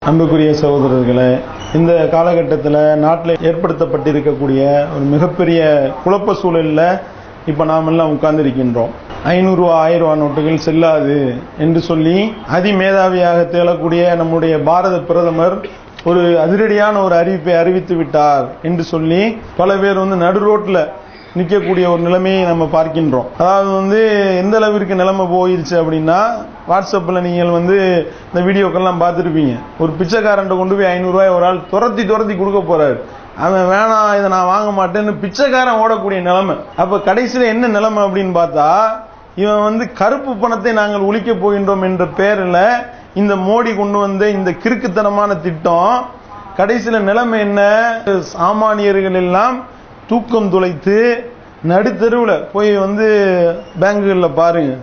அன்புக்குரிய சகோதரர்களே, இந்த காலகட்டத்தில் நாட்டில் ஏற்படுத்தப்பட்டிருக்கக்கூடிய ஒரு மிகப்பெரிய குழப்ப சூழலில் இப்போ நாம் எல்லாம் உட்கார்ந்திருக்கின்றோம். 500 ரூபா 1000 ரூபா நோட்டுகள் செல்லாது என்று சொல்லி அதிமேதாவியாக திகழக்கூடிய நம்முடைய பாரத பிரதமர் ஒரு அதிரடியான ஒரு அறிவிப்பை அறிவித்து விட்டார் என்று சொல்லி பல பேர் நடு ரோட்டில் நிற்கக்கூடிய ஒரு நிலைமையை நம்ம பார்க்கின்றோம். அதாவது எந்த அளவிற்கு நிலைமை போயிடுச்சு அப்படின்னா, வாட்ஸ்அப்பில் நீங்கள் இந்த வீடியோக்கெல்லாம் பார்த்துருப்பீங்க. ஒரு பிச்சைக்காரன் கொண்டு போய் 500 ரூபாய் ஒரு ஆள் துரத்தி கொடுக்க போறாரு. அவன் வேணாம், இதை நான் வாங்க மாட்டேன்னு பிச்சைக்காரன் ஓடக்கூடிய நிலைமை. அப்ப கடைசியில் என்ன நிலைமை அப்படின்னு பார்த்தா, இவன் கருப்பு பணத்தை நாங்கள் ஒழிக்க போகின்றோம் என்ற பெயரில் இந்த மோடி கொண்டு வந்த இந்த கிறுக்குத்தனமான திட்டம் கடைசியில் நிலைமை என்ன? சாமானியர்கள் எல்லாம் தூக்கம் துளைத்து நடுத்தெருவில் போய் பேங்குகளில் பாருங்க,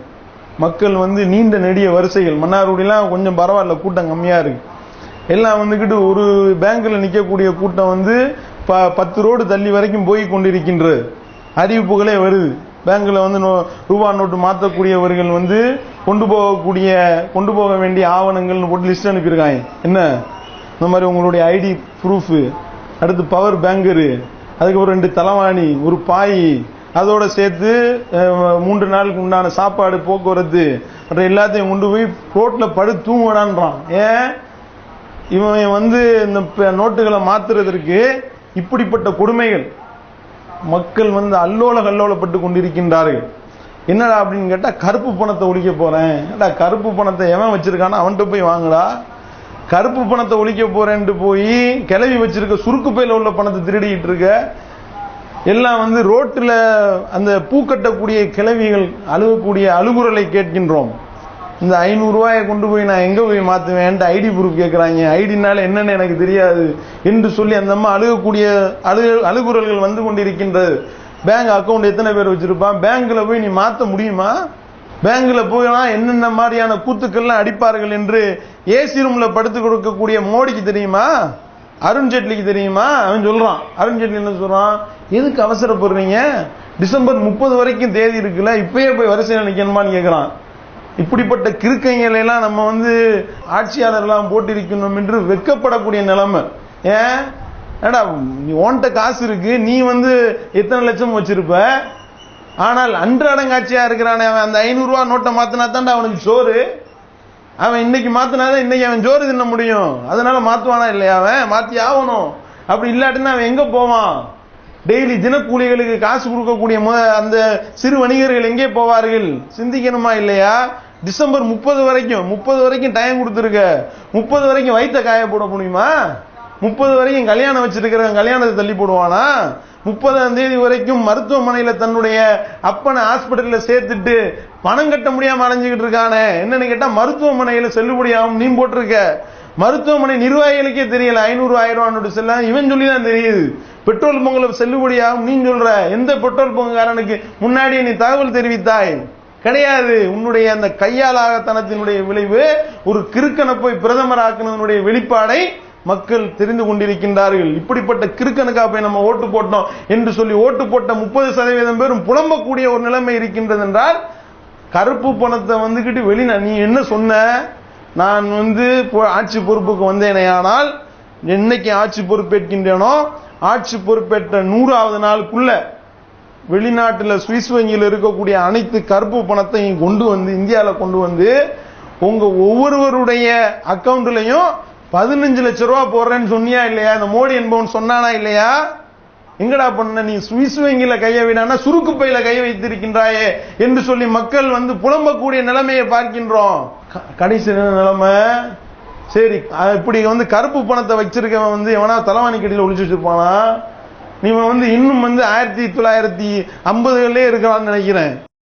மக்கள் நீண்ட நெடிய வரிசைகள். மன்னார்குடியெல்லாம் கொஞ்சம் பரவாயில்ல, கூட்டம் கம்மியா இருக்கு. எல்லாம் ஒரு பேங்க்ல நிற்கக்கூடிய கூட்டம் 10 ரோடு தள்ளி வரைக்கும் போய் கொண்டிருக்கின்றது. அறிவிப்புகளே வருது. பேங்க்ல ரூபா நோட்டு மாற்றக்கூடியவர்கள் கொண்டு போக வேண்டிய ஆவணங்கள் போட்டு லிஸ்ட் அனுப்பியிருக்காங்க. என்ன இந்த மாதிரி உங்களுடைய ஐடி ப்ரூஃப், அடுத்து பவர் பேங்கரு, அதுக்கப்புறம் 2 தலைவாணி, ஒரு பாய், அதோட சேர்த்து 3 நாளுக்கு உண்டான சாப்பாடு, போக்குவரத்து மற்ற எல்லாத்தையும் கொண்டு போய் ரோட்ல படு தூங்கடான்றான். ஏன் இவன் இந்த நோட்டுகளை மாத்துறதற்கு இப்படிப்பட்ட கொடுமைகள் மக்கள் அல்லோல கல்லோலப்பட்டு கொண்டிருக்கின்றார்கள். என்னடா அப்படின்னு கேட்டா, கருப்பு பணத்தை ஒழிக்க போறேன். கருப்பு பணத்தை எவன் வச்சிருக்கானா அவன்கிட்ட போய் வாங்கடா. கருப்பு பணத்தை ஒழிக்க போறேன்ட்டு போய் கிளவி வச்சிருக்க சுருக்கு பையில உள்ள பணத்தை திருடிட்டு இருக்க. எல்லாம் ரோட்டில் அந்த பூ கட்டக்கூடிய கிளவிகள் அழுகக்கூடிய அழுகுரலை கேட்கின்றோம். இந்த 500 ரூபாயை கொண்டு போய் நான் எங்க போய் மாத்துவேன், ஐடி ப்ரூஃப் கேட்கிறாங்க. ஐடினால என்னன்னு எனக்கு தெரியாது என்று சொல்லி அந்த அம்மா அழுகக்கூடிய அழுகுரல்கள் கொண்டிருக்கின்றது. பேங்க் அக்கௌண்ட் எத்தனை பேர் வச்சிருப்பான்? பேங்க்ல போய் நீ மாத்த முடியுமா? பேங்க்ல போனா என்னென்ன மாதிரியான கூத்துக்கள்லாம் அடிப்பார்கள் என்று ஏசி ரூம்ல படுத்து கொடுக்கக்கூடிய மோடிக்கு தெரியுமா? அருண்ஜேட்லிக்கு தெரியுமா? அவன் சொல்றான். அருண்ஜேட்லி என்ன சொல்றான்? எதுக்கு அவசரப்படுறீங்க? டிசம்பர் 30 வரைக்கும் தேதி இருக்குல்ல, இப்பயே போய் வரிசையில் நிக்கணுமான்னு கேட்கிறான். இப்படிப்பட்ட கிறுக்கைகளை எல்லாம் நம்ம ஆட்சியாளர்லாம் போட்டிருக்கணும் என்று வெட்கப்படக்கூடிய நிலைமை. ஏன் ஏடா, நீ ஓன்ட்ட காசு இருக்கு, நீ எத்தனை லட்சம் வச்சிருப்ப, ஆனால் அன்றடங்காட்சியா இருக்கிறானே அவன் அந்த 500 ரூபா நோட்டை மாத்தினா தான்டா அவனுக்கு சோறு. அவன் இன்னைக்கு மாத்தினாதான் இன்னைக்கு அவன் சோறு தின்ன முடியும். அதனால மாத்துவானா இல்லையா? அவன் மாத்தி ஆகணும். அப்படி இல்லாட்டினா அவன் எங்க போவான்? டெய்லி தினக்கூலிகளுக்கு காசு கொடுக்கக்கூடிய அந்த சிறு வணிகர்கள் எங்கே போவார்கள்? சிந்திக்கணுமா இல்லையா? டிசம்பர் 30 வரைக்கும் டைம் கொடுத்துருக்க. 30 வரைக்கும் வயிற்ற காய போட முடியுமா? 30 வரைக்கும் கல்யாணம் வச்சிருக்கிறவன் கல்யாணத்தை தள்ளி போடுவானா? 30ஆம் தேதி வரைக்கும் மருத்துவமனையில தன்னுடைய அப்பனை ஹாஸ்பிட்டல்ல சேர்த்துட்டு பணம் கட்ட முடியாம அலைஞ்சுக்கிட்டு இருக்கானே. என்னன்னு கேட்டா, மருத்துவமனையில செல்லுபடியாகும் நீ போட்டிருக்க. மருத்துவமனை நிர்வாகிகளுக்கே தெரியல 500 1000 ரூபாய் நோட்டு செல்ல, இவன் சொல்லிதான் தெரியுது. பெட்ரோல் பங்குல செல்லுபடியாகும் நீ சொல்ற. எந்த பெட்ரோல் பங்குக்காரனுக்கு முன்னாடியே நீ தகவல் தெரிவித்தாய்? கிடையாது. உன்னுடைய அந்த கையாளாகத்தனத்தினுடைய விளைவு ஒரு கிறுக்கனை போய் பிரதமர் ஆக்கினதனுடைய வெளிப்பாடை மக்கள் தெரிந்து கொண்டிருக்கின்றார்கள். இப்படிப்பட்ட கிறுக்கனுக்கா போய் நம்ம ஓட்டு போட்டோம் என்று சொல்லி ஓட்டு போட்ட 30% பேரும் புலம்பக்கூடிய ஒரு நிலைமை இருக்கின்றது என்றால், கருப்பு பணத்தை நீ என்ன சொன்ன? நான் ஆட்சி பொறுப்புக்கு வந்தேனேயானால், என்னைக்கு ஆட்சி பொறுப்பேற்கின்றேனோ ஆட்சி பொறுப்பேற்ற 100வது நாளுக்குள்ள வெளிநாட்டில் சுவிஸ் வங்கியில் இருக்கக்கூடிய அனைத்து கருப்பு பணத்தையும் இந்தியாவில் கொண்டு உங்க ஒவ்வொருவருடைய அக்கௌண்ட்லையும் 15 லட்சம் ரூபாய் போடுறேன்னு சொன்னியா இல்லையா? இந்த மோடி என்பவன் சொன்னானா இல்லையா? எங்கடா பண்ண நீ? சுவிஸ் வங்கியில கைய விடானா சுருக்கு பையில கைய வைத்திருக்கின்றாயே என்று சொல்லி மக்கள் புலம்பக்கூடிய நிலைமையை பார்க்கின்றோம். கடைசி நிலைமை சரி. இப்படி கருப்பு பணத்தை வச்சிருக்கவன் எவனா தலைவாணி கட்டியில ஒளிச்சு வச்சிருப்பானா? நீ இன்னும் 1950களே இருக்கிறான்னு நினைக்கிறேன்.